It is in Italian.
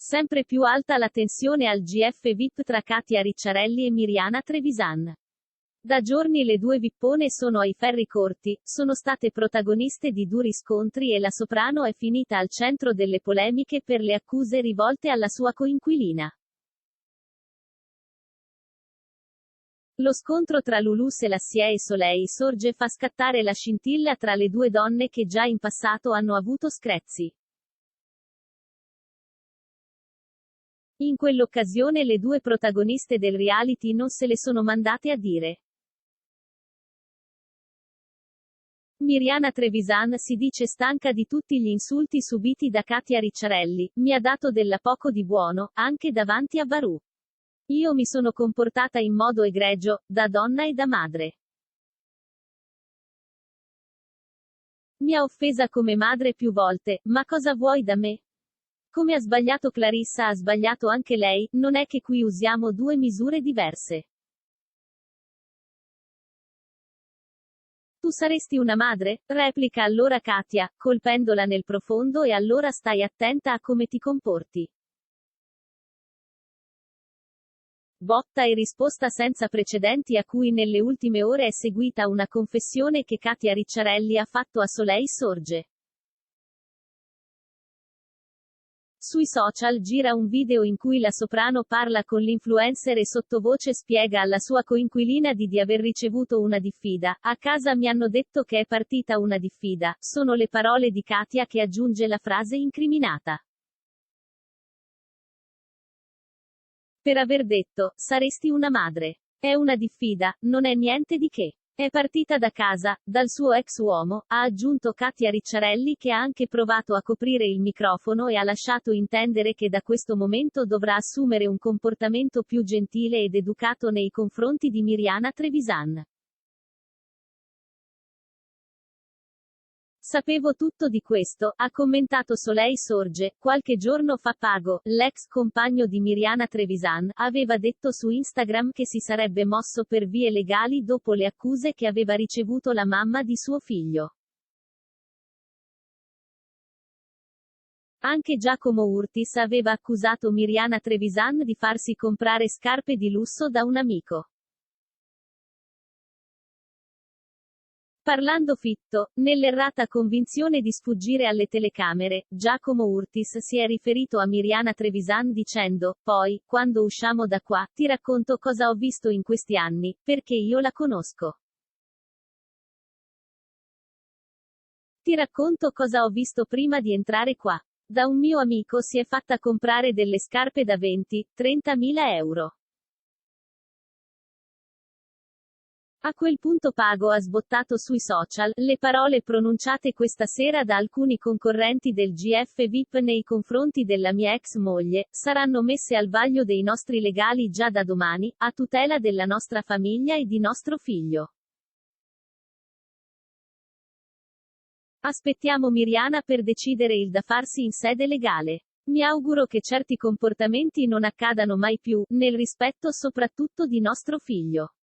Sempre più alta la tensione al GF VIP tra Katia Ricciarelli e Miriana Trevisan. Da giorni le due vippone sono ai ferri corti, sono state protagoniste di duri scontri e la soprano è finita al centro delle polemiche per le accuse rivolte alla sua coinquilina. Lo scontro tra Loulou Selassie e Soleil Sorge fa scattare la scintilla tra le due donne che già in passato hanno avuto screzi. In quell'occasione le due protagoniste del reality non se le sono mandate a dire. Miriana Trevisan si dice stanca di tutti gli insulti subiti da Katia Ricciarelli, mi ha dato della poco di buono, anche davanti a Varù. Io mi sono comportata in modo egregio, da donna e da madre. Mi ha offesa come madre più volte, ma cosa vuoi da me? Come ha sbagliato Clarissa ha sbagliato anche lei, non è che qui usiamo due misure diverse. Tu saresti una madre? Replica allora Katia, colpendola nel profondo e allora stai attenta a come ti comporti. Botta e risposta senza precedenti a cui nelle ultime ore è seguita una confessione che Katia Ricciarelli ha fatto a Soleil Sorge. Sui social gira un video in cui la soprano parla con l'influencer e sottovoce spiega alla sua coinquilina di aver ricevuto una diffida. A casa mi hanno detto che è partita una diffida, sono le parole di Katia che aggiunge la frase incriminata. Per aver detto, saresti una madre. È una diffida, non è niente di che. È partita da casa, dal suo ex uomo, ha aggiunto Katia Ricciarelli che ha anche provato a coprire il microfono e ha lasciato intendere che da questo momento dovrà assumere un comportamento più gentile ed educato nei confronti di Miriana Trevisan. Sapevo tutto di questo, ha commentato Soleil Sorge, qualche giorno fa Pago, l'ex compagno di Miriana Trevisan, aveva detto su Instagram che si sarebbe mosso per vie legali dopo le accuse che aveva ricevuto la mamma di suo figlio. Anche Giacomo Urtis aveva accusato Miriana Trevisan di farsi comprare scarpe di lusso da un amico. Parlando fitto, nell'errata convinzione di sfuggire alle telecamere, Giacomo Urtis si è riferito a Miriana Trevisan dicendo, poi, quando usciamo da qua, ti racconto cosa ho visto in questi anni, perché io la conosco. Ti racconto cosa ho visto prima di entrare qua. Da un mio amico si è fatta comprare delle scarpe da 20-30 mila euro. A quel punto Pago ha sbottato sui social, le parole pronunciate questa sera da alcuni concorrenti del GF VIP nei confronti della mia ex moglie, saranno messe al vaglio dei nostri legali già da domani, a tutela della nostra famiglia e di nostro figlio. Aspettiamo Miriana per decidere il da farsi in sede legale. Mi auguro che certi comportamenti non accadano mai più, nel rispetto soprattutto di nostro figlio.